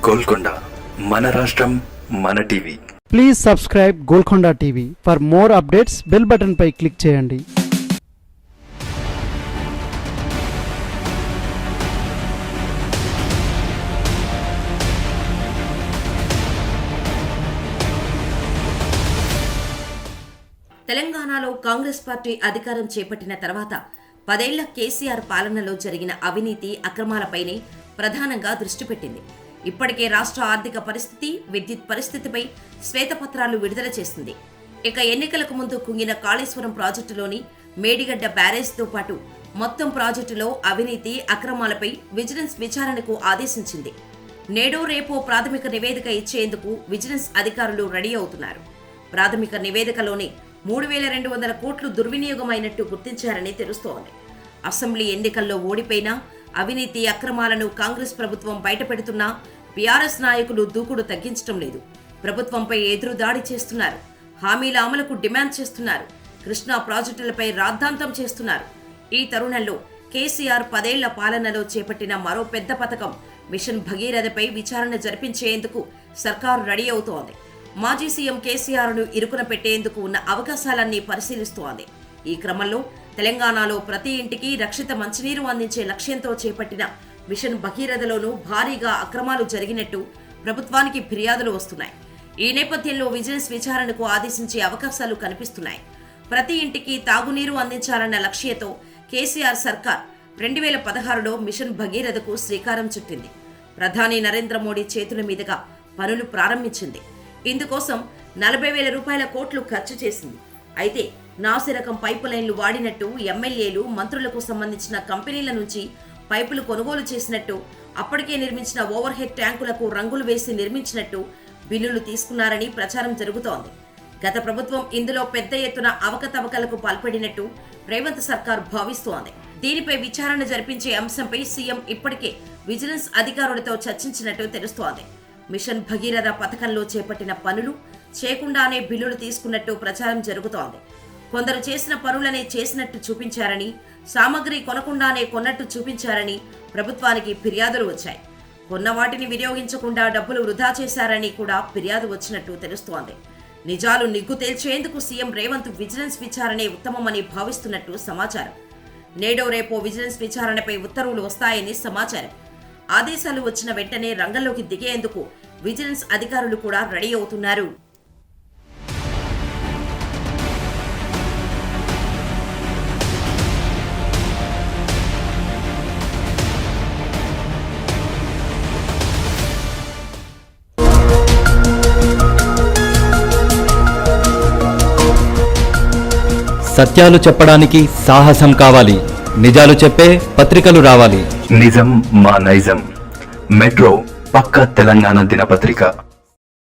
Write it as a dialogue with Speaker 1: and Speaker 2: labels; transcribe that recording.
Speaker 1: గోల్కొండ మన రాష్ట్రం మన TV.
Speaker 2: Please subscribe Golconda TV. For more updates bell button పై క్లిక్ చేయండి.
Speaker 3: తెలంగాణలో కాంగ్రెస్ పార్టీ అధికారం చేపట్టిన తర్వాత 10 ఏళ్ల కేసీఆర్ పాలనలో జరిగిన అవినీతి అక్రమాలపైనే ప్రధానంగా దృష్టి పెట్టింది. ఇప్పటికే రాష్ట్ర ఆర్థిక పరిస్థితి, విద్యుత్ పరిస్థితిపై శ్వేతపత్రాలు విడుదల చేసింది. ఇక ఎన్నికలకు ముందు కుంగిన కాళేశ్వరం ప్రాజెక్టులోని మేడిగడ్డ బ్యారేజ్తో పాటు మొత్తం ప్రాజెక్టులో అవినీతి అక్రమాలపై విజిలెన్స్ విచారణకు ఆదేశించింది. నేడో రేపో ప్రాథమిక నివేదిక ఇచ్చేందుకు విజిలెన్స్ అధికారులు రెడీ అవుతున్నారు. ప్రాథమిక నివేదికలోనే 3,200 కోట్లు దుర్వినియోగమైనట్టు గుర్తించారని తెలుస్తోంది. అసెంబ్లీ ఎన్నికల్లో ఓడిపోయినా అవినీతి అక్రమాలను కాంగ్రెస్ ప్రభుత్వం బయటపెడుతున్నా బీఆర్ఎస్ నాయకులు దూకుడు తగ్గించడం లేదు. ప్రభుత్వంపై ఎదురుదాడి చేస్తున్నారు. హామీల అమలుకు డిమాండ్ చేస్తున్నారు. కృష్ణా ప్రాజెక్టులపై రాద్ధాంతం చేస్తున్నారు. ఈ తరుణంలో కేసీఆర్ 10 ఏళ్ల పాలనలో చేపట్టిన మరో పెద్ద పథకం మిషన్ భగీరథపై విచారణ జరిపించేందుకు సర్కారు రెడీ అవుతోంది. మాజీ సీఎం కేసీఆర్ను ఇరుకున పెట్టేందుకు ఉన్న అవకాశాలన్నీ పరిశీలిస్తోంది. ఈ క్రమంలో తెలంగాణలో ప్రతి ఇంటికి రక్షిత మంచినీరు అందించే లక్ష్యంతో చేపట్టిన మిషన్ భగీరథలోనూ భారీగా అక్రమాలు జరిగినట్టు ప్రభుత్వానికి ఫిర్యాదులు వస్తున్నాయి. ఈ నేపథ్యంలో విజిలెన్స్ విచారణకు ఆదేశించే అవకాశాలు కనిపిస్తున్నాయి. ప్రతి ఇంటికి తాగునీరు అందించాలన్న లక్ష్యంతో కేసీఆర్ సర్కార్ 2016లో మిషన్ భగీరథకు శ్రీకారం చుట్టింది. ప్రధాని నరేంద్ర మోడీ చేతుల మీదుగా పనులు ప్రారంభించింది. ఇందుకోసం 40,000 కోట్లు ఖర్చు చేసింది. అయితే నాసిరకం పైపు లైన్లు వాడినట్టు, ఎమ్మెల్యేలు మంత్రులకు సంబంధించిన కంపెనీల నుంచి పైపులు కొనుగోలు చేసినట్టు, అప్పటికే నిర్మించిన ఓవర్ హెడ్ ట్యాంకులకు రంగులు వేసి నిర్మించినట్టు బిల్లులు తీసుకున్నారని ప్రచారం జరుగుతోంది. గత ప్రభుత్వం ఇందులో పెద్ద ఎత్తున అవకతవకలకు పాల్పడినట్టు రేవంత్ సర్కార్ భావిస్తోంది. దీనిపై విచారణ జరిపించే అంశంపై సీఎం ఇప్పటికే విజిలెన్స్ అధికారులతో చర్చించినట్టు తెలుస్తోంది. మిషన్ భగీరథ పథకంలో చేపట్టిన పనులు చేయకుండానే బిల్లులు తీసుకున్నట్టు ప్రచారం జరుగుతోంది. కొందరు చేసిన పనులనే చేసినట్టు చూపించారని, సామగ్రి కొనకుండానే కొన్నట్టు చూపించారని ప్రభుత్వానికి ఫిర్యాదులు వచ్చాయి. కొన్న వాటిని వినియోగించకుండా డబ్బులు వృధా చేశారని కూడా ఫిర్యాదు వచ్చినట్టు తెలుస్తోంది. నిజాలు నిగ్గు తేల్చేందుకు సీఎం రేవంత్ విజిలెన్స్ విచారణే ఉత్తమమని భావిస్తున్నట్టు సమాచారం. నేడో రేపో విజిలెన్స్ విచారణపై ఉత్తర్వులు వస్తాయని సమాచారం. ఆదేశాలు వచ్చిన వెంటనే రంగంలోకి దిగేందుకు విజిలెన్స్ అధికారులు కూడా రెడీ అవుతున్నారు.
Speaker 4: సత్యాలు చెప్పడానికి సాహసం కావాలి. నిజాలు చెప్పే పత్రికలు రావాలి.
Speaker 1: నిజం మా నైజం. మెట్రో పక్క తెలంగాణ దినపత్రిక.